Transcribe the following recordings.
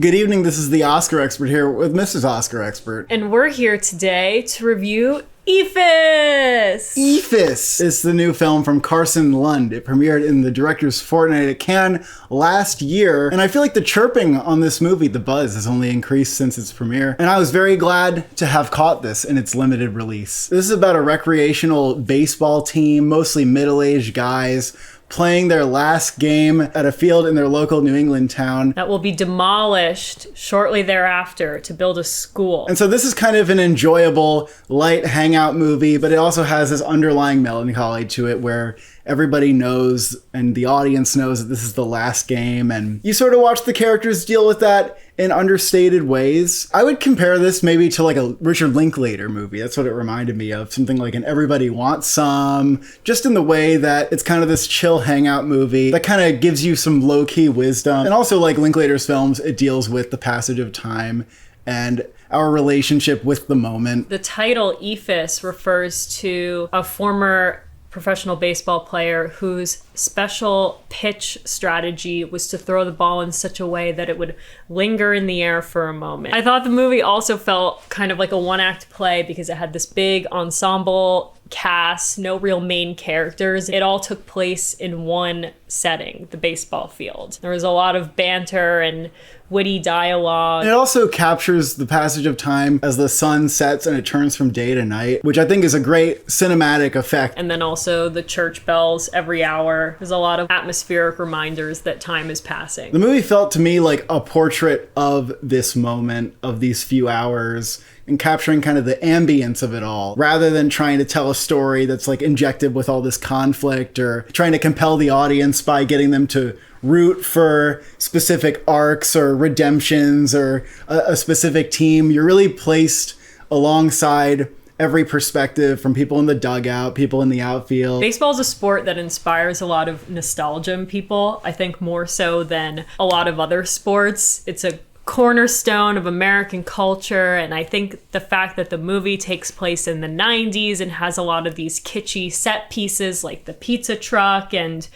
Good evening, this is the Oscar Expert here with Mrs. Oscar Expert. And we're here today to review Eephus! Eephus is the new film from Carson Lund. It premiered in the Director's Fortnight at Cannes last year, and I feel like the chirping on this movie, the buzz, has only increased since its premiere, and I was very glad to have caught this in its limited release. This is about a recreational baseball team, mostly middle-aged guys, playing their last game at a field in their local New England town. That will be demolished shortly thereafter to build a school. And so this is kind of an enjoyable, light hangout movie, but it also has this underlying melancholy to it where everybody knows and the audience knows that this is the last game, and you sort of watch the characters deal with that in understated ways. I would compare this maybe to like a Richard Linklater movie. That's what it reminded me of. Something like an Everybody Wants Some, just in the way that it's kind of this chill hangout movie that kind of gives you some low-key wisdom. And also, like Linklater's films, it deals with the passage of time and our relationship with the moment. The title Eephus refers to a former professional baseball player whose special pitch strategy was to throw the ball in such a way that it would linger in the air for a moment. I thought the movie also felt kind of like a one-act play because it had this big ensemble cast, no real main characters. It all took place in one setting, the baseball field. There was a lot of banter and witty dialogue. It also captures the passage of time as the sun sets and it turns from day to night, which I think is a great cinematic effect. And then also the church bells every hour. There's a lot of atmospheric reminders that time is passing. The movie felt to me like a portrait of this moment, of these few hours, and capturing kind of the ambience of it all, rather than trying to tell a story that's like injected with all this conflict or trying to compel the audience by getting them to root for specific arcs or redemptions or a specific team. You're really placed alongside every perspective from people in the dugout, people in the outfield. Baseball is a sport that inspires a lot of nostalgia in people, I think more so than a lot of other sports. It's a cornerstone of American culture, and I think the fact that the movie takes place in the 90s and has a lot of these kitschy set pieces like the pizza truck and,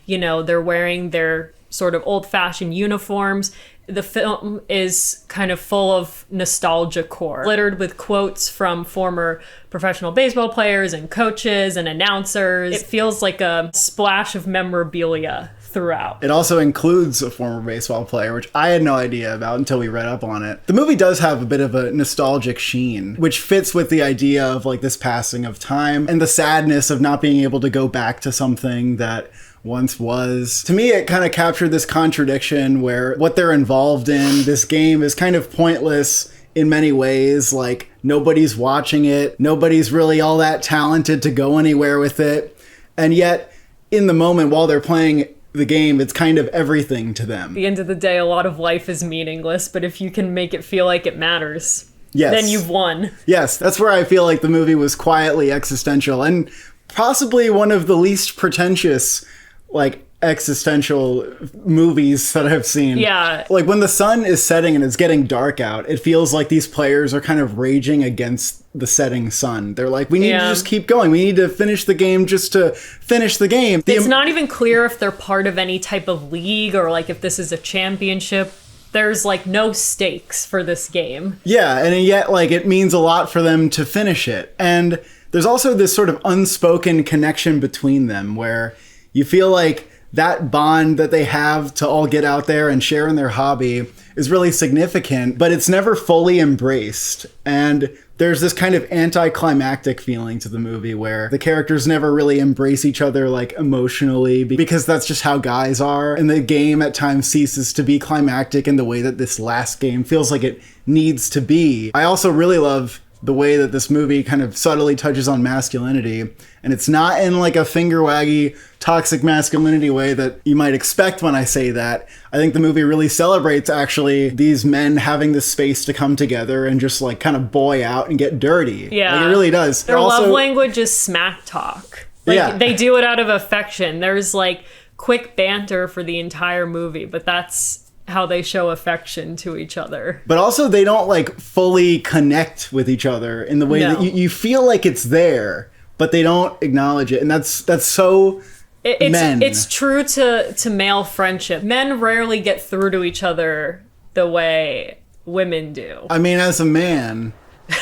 you know, they're wearing their sort of old-fashioned uniforms. The film is kind of full of nostalgia core, littered with quotes from former professional baseball players and coaches and announcers. It feels like a splash of memorabilia throughout. It also includes a former baseball player, which I had no idea about until we read up on it. The movie does have a bit of a nostalgic sheen, which fits with the idea of like this passing of time and the sadness of not being able to go back to something that once was. To me, it kind of captured this contradiction where what they're involved in, this game, is kind of pointless in many ways. Like, nobody's watching it. Nobody's really all that talented to go anywhere with it. And yet, in the moment while they're playing the game, it's kind of everything to them. At the end of the day, a lot of life is meaningless, but if you can make it feel like it matters, yes, then you've won. Yes, that's where I feel like the movie was quietly existential and possibly one of the least pretentious, like, existential movies that I've seen. Yeah. Like, when the sun is setting and it's getting dark out, it feels like these players are kind of raging against the setting sun. They're like, we need to just keep going. We need to finish the game just to finish the game. It's not even clear if they're part of any type of league or like if this is a championship. There's like no stakes for this game. Yeah, and yet like it means a lot for them to finish it. And there's also this sort of unspoken connection between them where you feel like that bond that they have to all get out there and share in their hobby is really significant, but it's never fully embraced. And there's this kind of anticlimactic feeling to the movie where the characters never really embrace each other like emotionally because that's just how guys are. And the game at times ceases to be climactic in the way that this last game feels like it needs to be. I also really love the way that this movie kind of subtly touches on masculinity. And it's not in like a finger-waggy, toxic masculinity way that you might expect when I say that. I think the movie really celebrates actually these men having this space to come together and just like kind of boy out and get dirty. Yeah. Like, it really does. Their love language is smack talk. Like, yeah. They do it out of affection. There's like quick banter for the entire movie, but that's how they show affection to each other. But also they don't like fully connect with each other in the way that you feel like it's there, but they don't acknowledge it. And that's so men. It's true to male friendship. Men rarely get through to each other the way women do. I mean, as a man,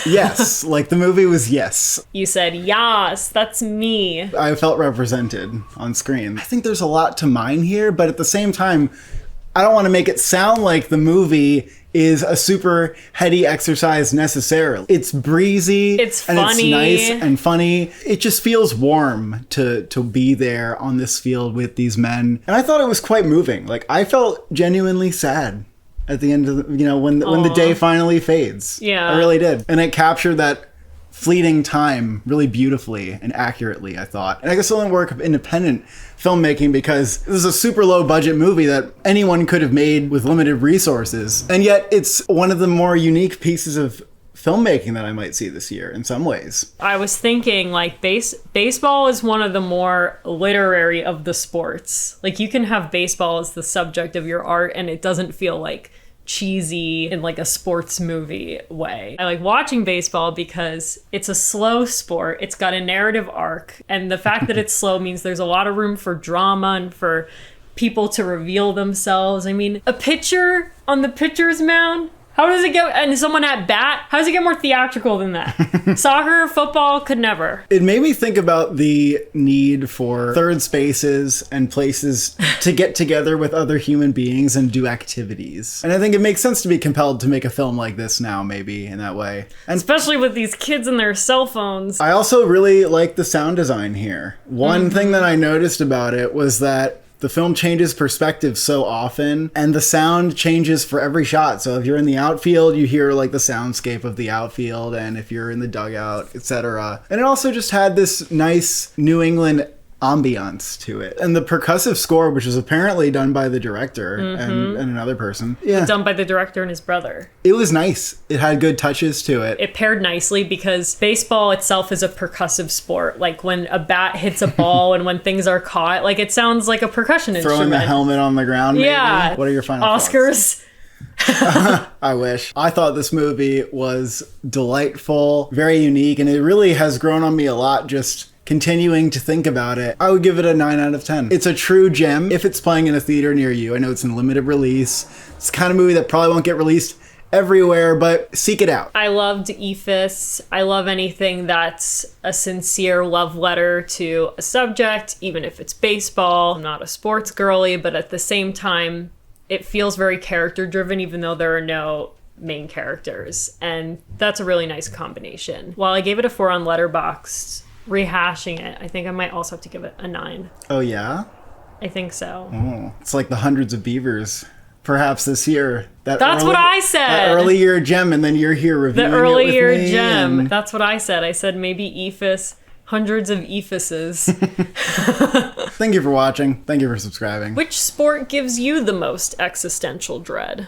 yes. Like, the movie was yes. You said, "Yas, that's me." I felt represented on screen. I think there's a lot to mine here, but at the same time, I don't want to make it sound like the movie is a super heady exercise necessarily. It's breezy. It's and funny. It's nice and funny. It just feels warm to be there on this field with these men. And I thought it was quite moving. Like, I felt genuinely sad at the end of when the day finally fades. Yeah. I really did. And it captured that fleeting time really beautifully and accurately, I thought. And I guess only work of independent filmmaking, because this is a super low budget movie that anyone could have made with limited resources. And yet it's one of the more unique pieces of filmmaking that I might see this year in some ways. I was thinking, like, baseball is one of the more literary of the sports. Like, you can have baseball as the subject of your art and it doesn't feel like cheesy in like a sports movie way. I like watching baseball because it's a slow sport. It's got a narrative arc, and the fact that it's slow means there's a lot of room for drama and for people to reveal themselves. I mean, a pitcher on the pitcher's mound, how does it get, and someone at bat, how does it get more theatrical than that? Soccer, football could never. It made me think about the need for third spaces and places to get together with other human beings and do activities. And I think it makes sense to be compelled to make a film like this now, maybe, in that way. And especially with these kids and their cell phones. I also really like the sound design here. One thing that I noticed about it was that the film changes perspective so often, and the sound changes for every shot. So if you're in the outfield, you hear like the soundscape of the outfield, and if you're in the dugout, etc. And it also just had this nice New England ambiance to it. And the percussive score, which was apparently done by the director and another person. Yeah. Done by the director and his brother. It was nice. It had good touches to it. It paired nicely because baseball itself is a percussive sport. Like when a bat hits a ball and when things are caught, like it sounds like a percussion instrument. Throwing the helmet on the ground, maybe? Yeah. What are your final Oscars? Thoughts? I wish. I thought this movie was delightful, very unique, and it really has grown on me a lot just continuing to think about it. I would give it a 9 out of 10. It's a true gem if it's playing in a theater near you. I know it's in limited release. It's the kind of movie that probably won't get released everywhere, but seek it out. I loved Eephus. I love anything that's a sincere love letter to a subject, even if it's baseball. I'm not a sports girly, but at the same time, it feels very character driven, even though there are no main characters. And that's a really nice combination. While I gave it a 4 on Letterboxd, rehashing it, I think I might also have to give it a 9. Oh, yeah? I think so. Oh, it's like the Hundreds of Beavers, perhaps this year. That's what I said. That early year gem, and then you're here reviewing the early it with year me, gem. and That's what I said. I said maybe Eephus, hundreds of Eephuses. Thank you for watching. Thank you for subscribing. Which sport gives you the most existential dread?